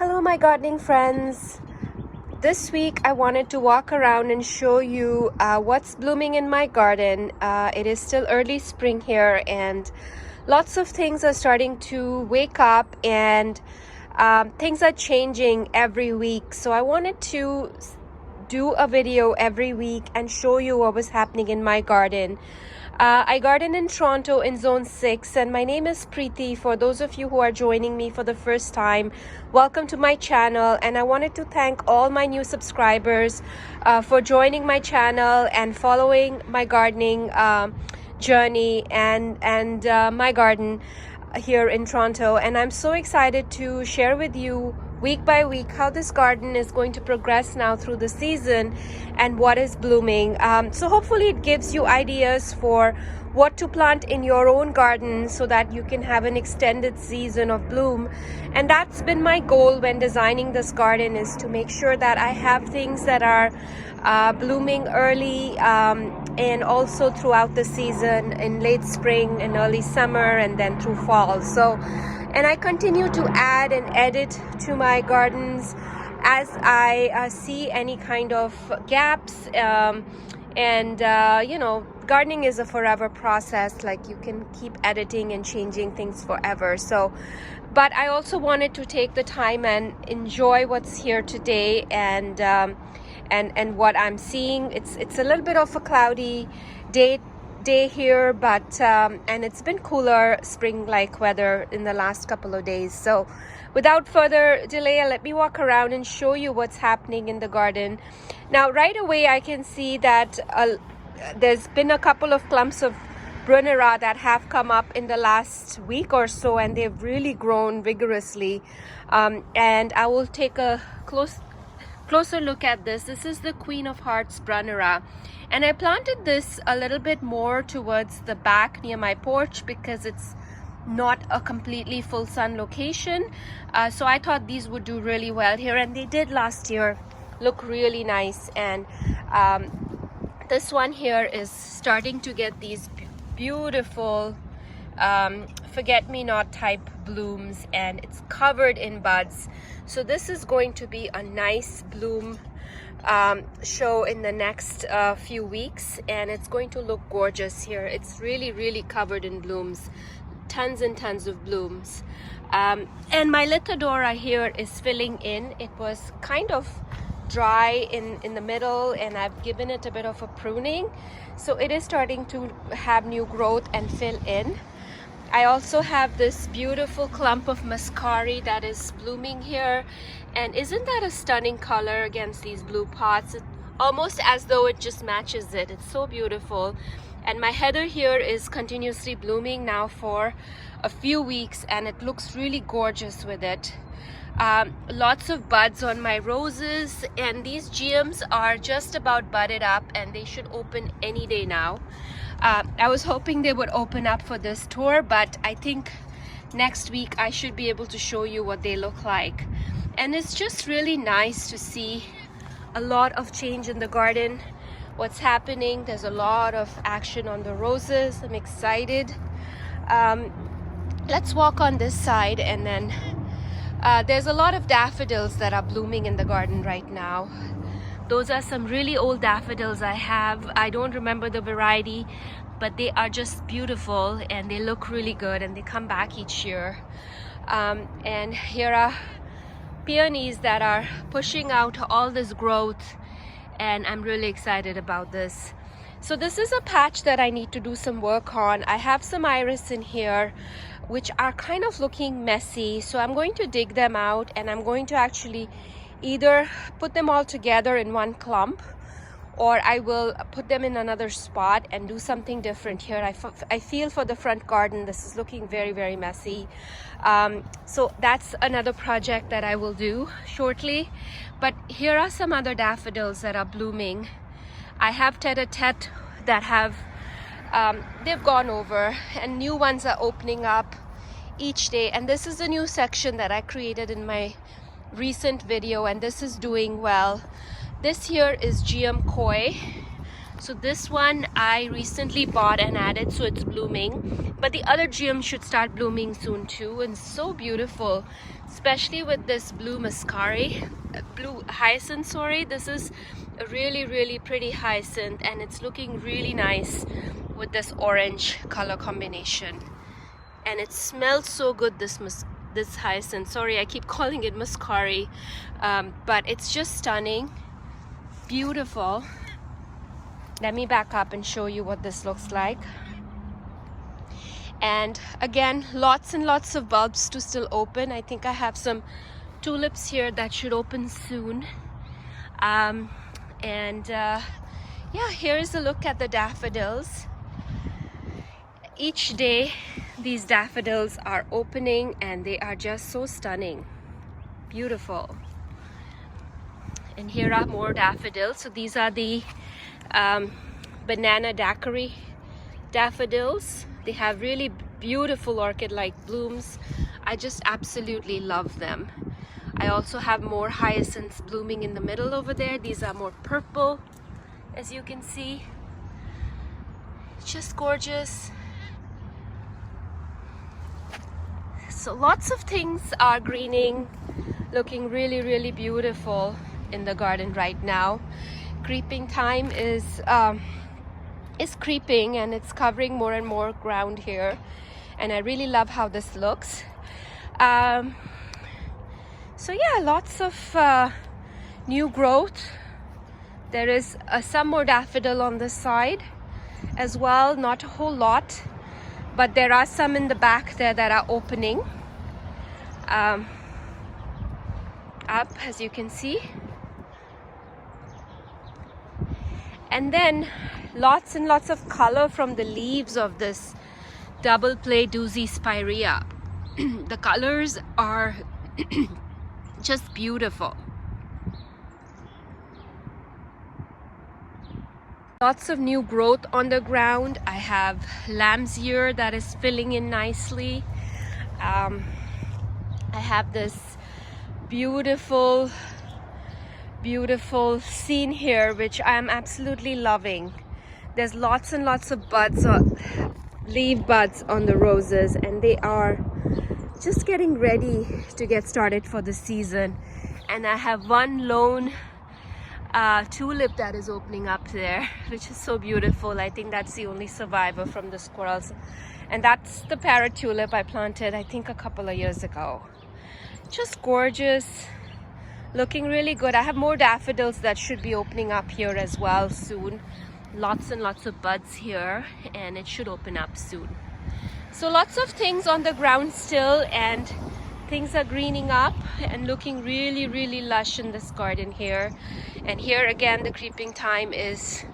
Hello my gardening friends. This week I wanted to walk around and show you what's blooming in my garden. It is still early spring here and lots of things are starting to wake up and things are changing every week. So I wanted to do a video every week and show you what was happening in my garden. I garden in Toronto in Zone 6 and my name is Preeti. For those of you who are joining me for the first time, welcome to my channel, and I wanted to thank all my new subscribers for joining my channel and following my gardening journey and my garden here in Toronto. And I'm so excited to share with you week by week how this garden is going to progress now through the season and what is blooming. So hopefully it gives you ideas for what to plant in your own garden so that you can have an extended season of bloom. And that's been my goal when designing this garden, is to make sure that I have things that are blooming early and also throughout the season, in late spring and early summer and then through fall. And I continue to add and edit to my gardens as I see any kind of gaps. You know, gardening is a forever process. Like, you can keep editing and changing things forever. But I also wanted to take the time and enjoy what's here today and what I'm seeing. It's a little bit of a cloudy day here, but and it's been cooler spring-like weather in the last couple of days. So without further delay, let me walk around and show you what's happening in the garden. Now right away I can see that there's been a couple of clumps of Brunnera that have come up in the last week or so, and they've really grown vigorously. And I will take a closer look at this. This is the Queen of Hearts Brunnera, and I planted this a little bit more towards the back near my porch because it's not a completely full sun location. So I thought these would do really well here, and they did last year. Look really nice. And this one here is starting to get these beautiful forget-me-not type blooms, and it's covered in buds. So this is going to be a nice bloom show in the next few weeks, and it's going to look gorgeous here. It's really covered in blooms, tons and tons of blooms. And my Lithodora here is filling in. It was kind of dry in the middle, and I've given it a bit of a pruning, so it is starting to have new growth and fill in. I also have this beautiful clump of Mascari that is blooming here, and isn't that a stunning color against these blue pots? It's almost as though it just matches it. It's so beautiful. And my heather here is continuously blooming now for a few weeks, and it looks really gorgeous with it. Lots of buds on my roses, and these GMs are just about budded up and they should open any day now. I was hoping they would open up for this tour, but I think next week I should be able to show you what they look like. And it's just really nice to see a lot of change in the garden. What's happening, there's a lot of action on the roses. I'm excited. Let's walk on this side, and then there's a lot of daffodils that are blooming in the garden right now. Those are some really old daffodils I have. I don't remember the variety, but they are just beautiful and they look really good, and they come back each year. And here are peonies that are pushing out all this growth, and I'm really excited about this. So this is a patch that I need to do some work on. I have some iris in here which are kind of looking messy, so I'm going to dig them out, and I'm going to actually either put them all together in one clump, or I will put them in another spot and do something different here. I feel for the front garden this is looking very messy. So that's another project that I will do shortly. But here are some other daffodils that are blooming. I have tete-a-tete that have they've gone over, and new ones are opening up each day. And this is a new section that I created in my recent video, and this is doing well. This here is GM Koi. So this one I recently bought and added, so it's blooming. But the other geums should start blooming soon too, and so beautiful, especially with this blue muscari, blue hyacinth, sorry. This is a really pretty hyacinth, and it's looking really nice with this orange color combination. And it smells so good, this hyacinth. Sorry, I keep calling it muscari, but it's just stunning, beautiful. Let me back up and show you what this looks like. And again, lots and lots of bulbs to still open. I think I have some tulips here that should open soon. Yeah, here's a look at the daffodils. Each day these daffodils are opening, and they are just so stunning, beautiful. And here are more daffodils. So these are the banana daiquiri daffodils. They have really beautiful orchid-like blooms. I just absolutely love them. I also have more hyacinths blooming in the middle over there. These are more purple, as you can see. Just gorgeous. So lots of things are greening, looking really beautiful in the garden right now. Creeping time is creeping, and it's covering more and more ground here, and I really love how this looks. So yeah, lots of new growth. There is some more daffodil on this side as well, not a whole lot, but there are some in the back there that are opening up, as you can see. And then lots and lots of color from the leaves of this double play doozy spirea. The colors are just beautiful. Lots of new growth on the ground. I have lamb's ear that is filling in nicely. I have this beautiful scene here, which I am absolutely loving. There's lots and lots of buds, leaf buds on the roses, and they are just getting ready to get started for the season. And I have one lone tulip that is opening up there, which is so beautiful. I think that's the only survivor from the squirrels, and that's the parrot tulip I planted, I think, a couple of years ago. Just gorgeous, looking really good. I have more daffodils that should be opening up here as well soon. Lots and lots of buds here, and it should open up soon. So lots of things on the ground still, and things are greening up and looking really lush in this garden here. And here again, the creeping time is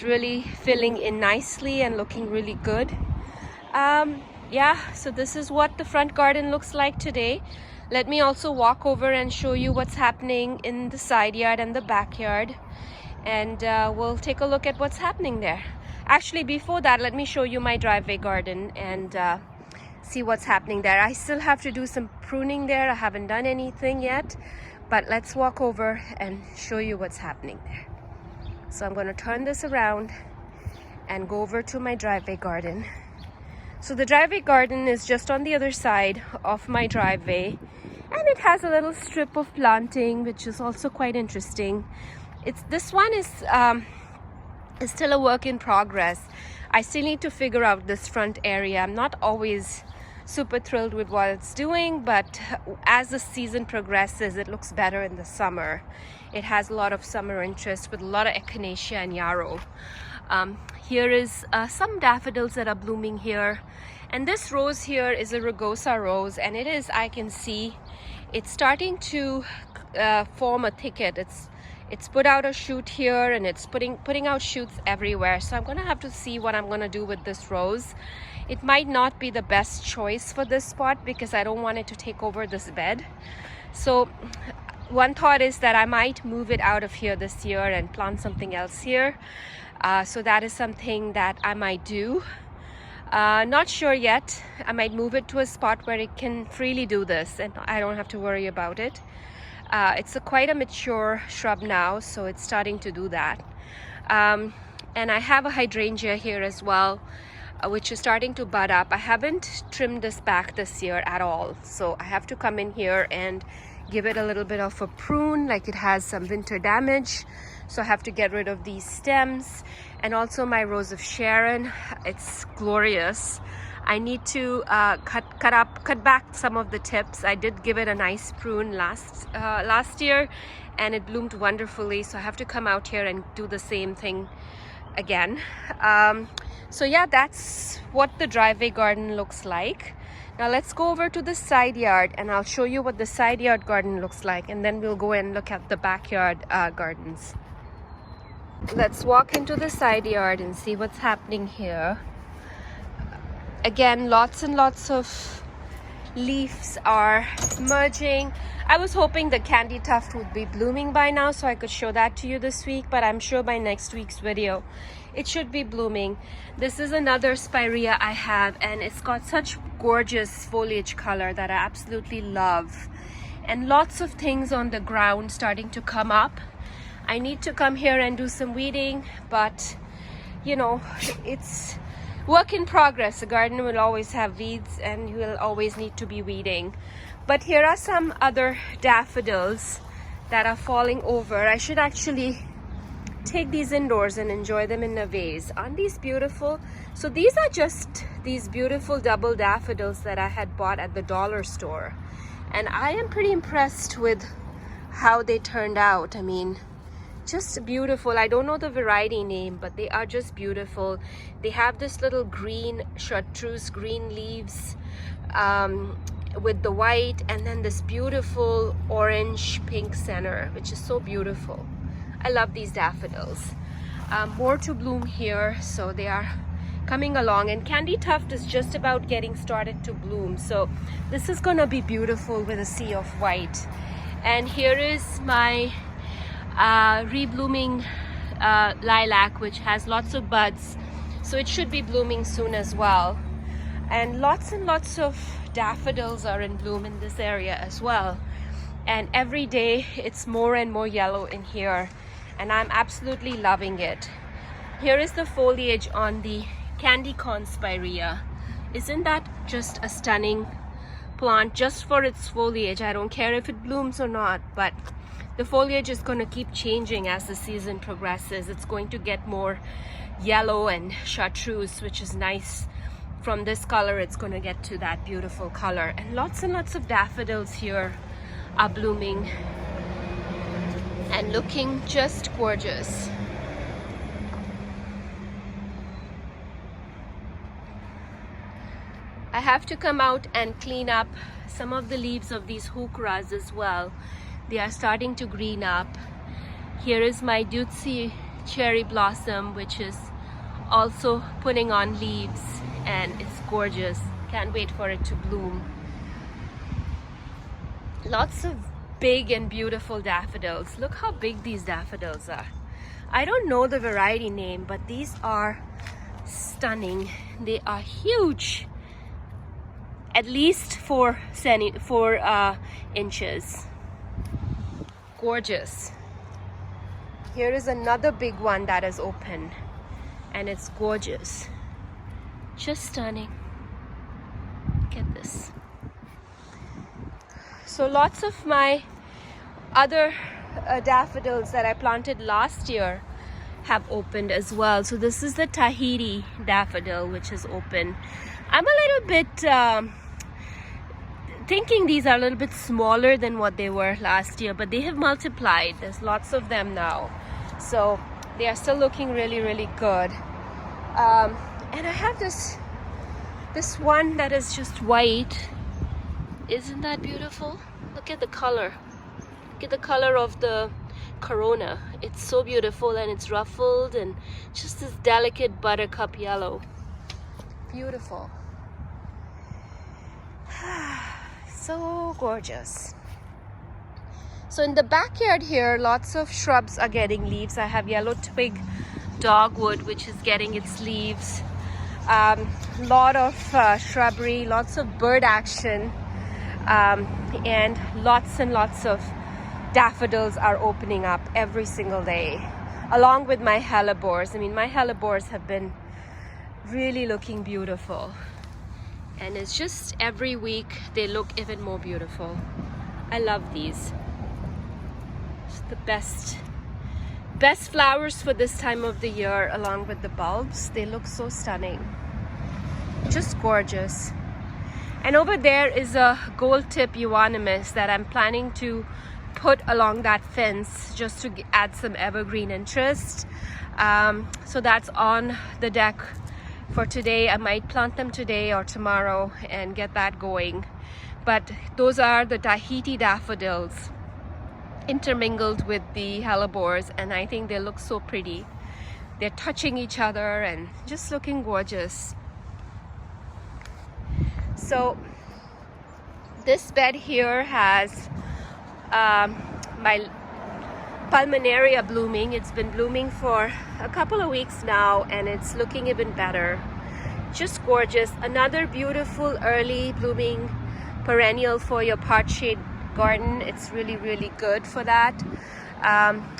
really filling in nicely and looking really good. Yeah, so this is what the front garden looks like today. Let me also walk over and show you what's happening in the side yard and the backyard, and we'll take a look at what's happening there. Actually, before that, let me show you my driveway garden and see what's happening there. I still have to do some pruning there. I haven't done anything yet, but let's walk over and show you what's happening there. So I'm going to turn this around and go over to my driveway garden. So the driveway garden is just on the other side of my driveway, and it has a little strip of planting, which is also quite interesting. This one is still a work in progress. I still need to figure out this front area. I'm not always super thrilled with what it's doing, but as the season progresses, it looks better in the summer. It has a lot of summer interest with a lot of echinacea and yarrow. Here is some daffodils that are blooming here, and this rose here is a rugosa rose, and it is, I can see, it's starting to form a thicket. It's put out a shoot here, and it's putting out shoots everywhere. So I'm gonna have to see what I'm gonna do with this rose. It might not be the best choice for this spot because I don't want it to take over this bed. So one thought is that I might move it out of here this year and plant something else here. So that is something that I might do. Not sure yet. I might move it to a spot where it can freely do this and I don't have to worry about it. It's quite a mature shrub now, so it's starting to do that. And I have a hydrangea here as well. which is starting to bud up. I haven't trimmed this back this year at all, so I have to come in here and give it a little bit of a prune, like it has some winter damage. So I have to get rid of these stems. And also my Rose of Sharon, it's glorious. I need to cut back some of the tips. I did give it a nice prune last year, and it bloomed wonderfully. So I have to come out here and do the same thing again. So yeah, that's what the driveway garden looks like. Now let's go over to the side yard and I'll show you what the side yard garden looks like, and then we'll go and look at the backyard gardens. Let's walk into the side yard and see what's happening here. Again, lots and lots of leaves are merging. I was hoping the candy tuft would be blooming by now so I could show that to you this week, but I'm sure by next week's video it should be blooming. This is another spirea I have, and it's got such gorgeous foliage color that I absolutely love. And lots of things on the ground starting to come up. I need to come here and do some weeding, but you know, it's work in progress. A garden will always have weeds and you will always need to be weeding. But here are some other daffodils that are falling over. I should actually take these indoors and enjoy them in a vase. Aren't these beautiful? So these are just these beautiful double daffodils that I had bought at the dollar store. And I am pretty impressed with how they turned out. I mean, just beautiful. I don't know the variety name, but they are just beautiful. They have this little green chartreuse green leaves with the white, and then this beautiful orange pink center, which is so beautiful. I love these daffodils. More to bloom here, so they are coming along, and candy tuft is just about getting started to bloom. So this is gonna be beautiful with a sea of white. And here is my reblooming lilac, which has lots of buds, so it should be blooming soon as well. And lots of daffodils are in bloom in this area as well, and every day it's more and more yellow in here, and I'm absolutely loving it. Here is the foliage on the candy corn spirea. Isn't that just a stunning plant just for its foliage? I don't care if it blooms or not, but the foliage is going to keep changing as the season progresses. It's going to get more yellow and chartreuse, which is nice. From this color, it's going to get to that beautiful color. And lots of daffodils here are blooming and looking just gorgeous. I have to come out and clean up some of the leaves of these heucheras as well. They are starting to green up. Here is my Dutsi cherry blossom, which is also putting on leaves, and it's gorgeous. Can't wait for it to bloom. Lots of big and beautiful daffodils. Look how big these daffodils are. I don't know the variety name, but these are stunning. They are huge, at least 4 inches. Gorgeous. Here is another big one that is open, and it's gorgeous. Just stunning. Look at this. So lots of my other daffodils that I planted last year have opened as well. So this is the Tahiti daffodil, which is open. I'm a little bit thinking these are a little bit smaller than what they were last year, but they have multiplied. There's lots of them now, so they are still looking really good. And I have this one that is just white. Isn't that beautiful? Look at the color. Look at the color of the corona. It's so beautiful, and it's ruffled and just this delicate buttercup yellow. Beautiful. So gorgeous. So in the backyard here, lots of shrubs are getting leaves. I have yellow twig dogwood, which is getting its leaves. Lot of shrubbery, lots of bird action, and lots of daffodils are opening up every single day, along with my hellebores. I mean, my hellebores have been really looking beautiful. And it's just every week they look even more beautiful. I love these. It's the best flowers for this time of the year, along with the bulbs. They look so stunning, just gorgeous. And over there is a gold tip euonymus that I'm planning to put along that fence just to add some evergreen interest. So that's on the deck for today. I might plant them today or tomorrow and get that going. But those are the Tahiti daffodils intermingled with the hellebores, and I think they look so pretty. They're touching each other and just looking gorgeous. So this bed here has my pulmonaria blooming. It's been blooming for a couple of weeks now and it's looking even better. Just gorgeous. Another beautiful early blooming perennial for your part shade garden. It's really, really good for that.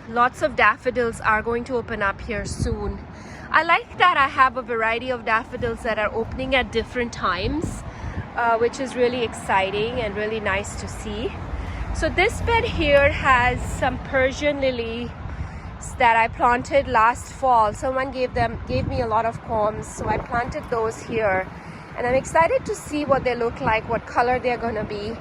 Lots of daffodils are going to open up here soon. I like that I have a variety of daffodils that are opening at different times, which is really exciting and really nice to see. So this bed here has some Persian lilies that I planted last fall. Someone gave me a lot of combs, so I planted those here. And I'm excited to see what they look like, what color they're gonna be.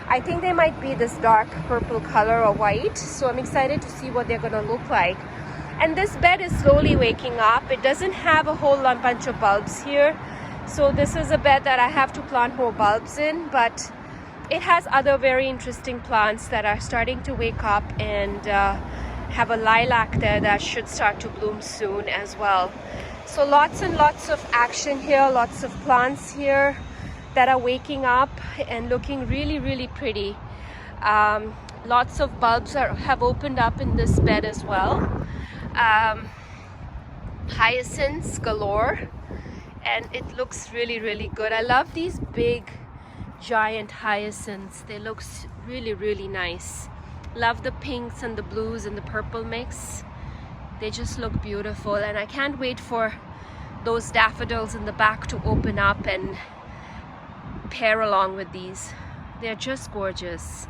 I think they might be this dark purple color or white, so I'm excited to see what they're gonna look like. And this bed is slowly waking up. It doesn't have a whole bunch of bulbs here, so this is a bed that I have to plant more bulbs in, but it has other very interesting plants that are starting to wake up, and have a lilac there that should start to bloom soon as well. So lots and lots of action here, lots of plants here that are waking up and looking really, really pretty. Lots of bulbs have opened up in this bed as well. Hyacinths galore, and it looks really, really good. I love these big giant hyacinths. They look really, really nice. Love the pinks and the blues and the purple mix. They just look beautiful, and I can't wait for those daffodils in the back to open up and pair along with these. They're just gorgeous.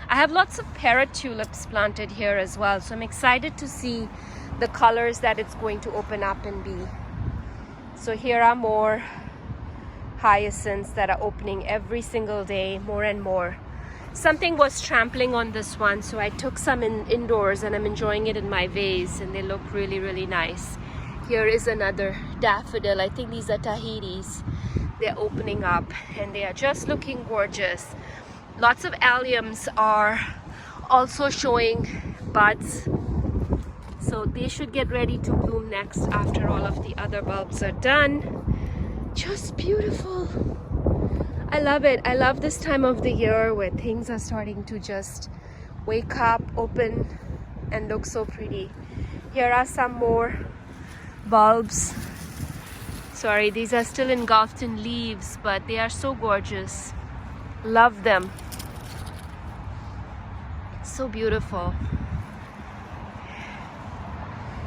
I have lots of parrot tulips planted here as well, so I'm excited to see the colors that it's going to open up and be. So here are more hyacinths that are opening every single day, more and more. Something was trampling on this one, so I took some indoors and I'm enjoying it in my vase, and they look really, really nice. Here is another daffodil. I think these are Tahitis. They're opening up and they are just looking gorgeous. Lots of alliums are also showing buds, so they should get ready to bloom next after all of the other bulbs are done. Just beautiful. I love it. I love this time of the year where things are starting to just wake up, open, and look so pretty. Here are some more bulbs. Sorry, these are still engulfed in leaves, but they are so gorgeous. Love them. So beautiful.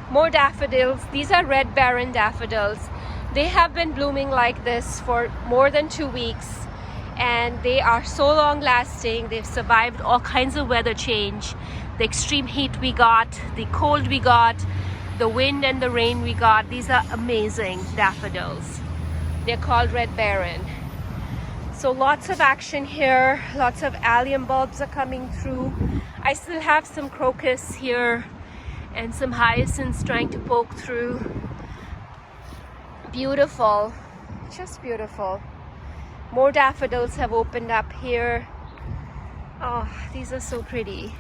More daffodils. These are red baron daffodils. They have been blooming like this for more than 2 weeks, and they are so long lasting. They've survived all kinds of weather change, the extreme heat we got, the cold we got, the wind and the rain we got. These are amazing daffodils. They're called red baron. So lots of action here. Lots of allium bulbs are coming through. I still have some crocus here and some hyacinths trying to poke through. Beautiful, just beautiful. More daffodils have opened up here. Oh, these are so pretty.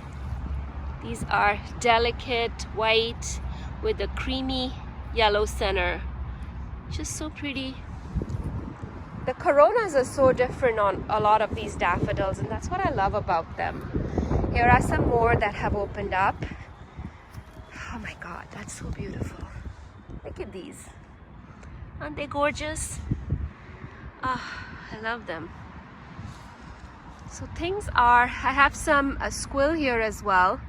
These are delicate white with a creamy yellow center. Just so pretty. The coronas are so different on a lot of these daffodils, and that's what I love about them. Here are some more that have opened up. Oh my God, that's so beautiful. Look at these. Aren't they gorgeous? Ah, I love them. So things are, I have some squill here as well,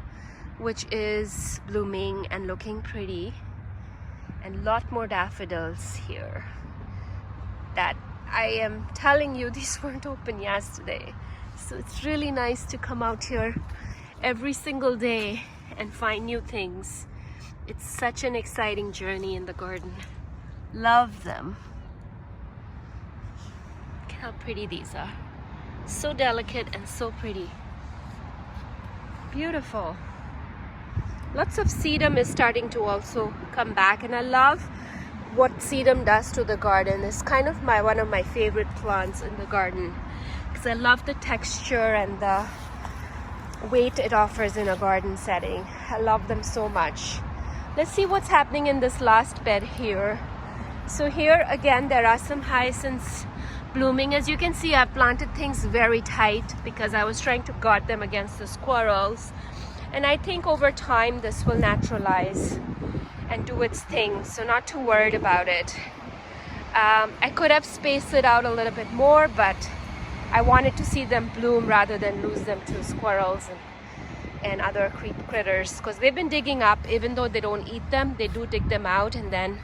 which is blooming and looking pretty, and a lot more daffodils here. that I am telling you these weren't open yesterday. So it's really nice to come out here every single day and find new things. It's such an exciting journey in the garden. Love them. Look at how pretty these are. So delicate and so pretty. Beautiful. Lots of sedum is starting to also come back, and I love what sedum does to the garden. It's kind of one of my favorite plants in the garden because I love the texture and the weight it offers in a garden setting. I love them so much. Let's see what's happening in this last bed here. So here again there are some hyacinths blooming. As you can see, I've planted things very tight because I was trying to guard them against the squirrels, and I think over time this will naturalize and do its thing, so not too worried about it. I could have spaced it out a little bit more, but I wanted to see them bloom rather than lose them to squirrels and other critters, because they've been digging up. Even though they don't eat them, they do dig them out, and then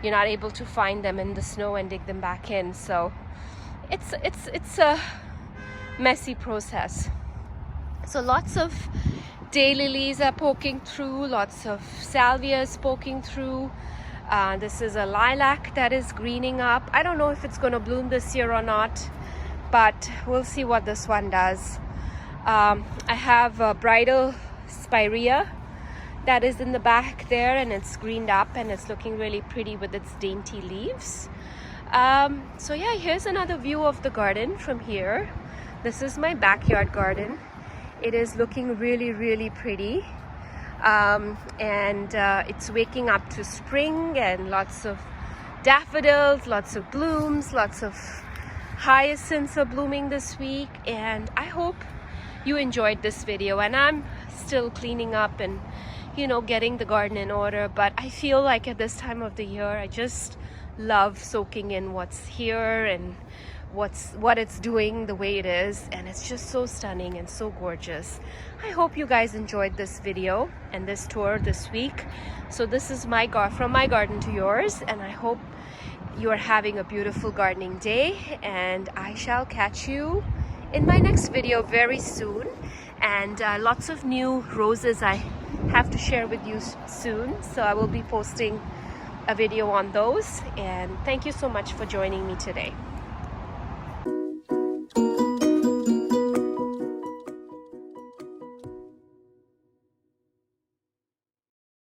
you're not able to find them in the snow and dig them back in. So it's a messy process. So lots of daylilies are poking through, lots of salvias poking through. This is a lilac that is greening up. I don't know if it's going to bloom this year or not, but we'll see what this one does. I have a bridal spirea that is in the back there, and it's greened up and it's looking really pretty with its dainty leaves. So yeah, here's another view of the garden from here. This is my backyard garden. It is looking really, really pretty. It's waking up to spring, and lots of daffodils, lots of blooms, lots of hyacinths are blooming this week. And I hope you enjoyed this video. And I'm still cleaning up and, you know, getting the garden in order. But I feel like at this time of the year, I just love soaking in what's here and what it's doing the way it is, and it's just so stunning and so gorgeous. I hope you guys enjoyed this video and this tour this week. So this is from my garden to yours, and I hope you are having a beautiful gardening day, and I shall catch you in my next video very soon. And lots of new roses I have to share with you soon, so I will be posting a video on those. And thank you so much for joining me today.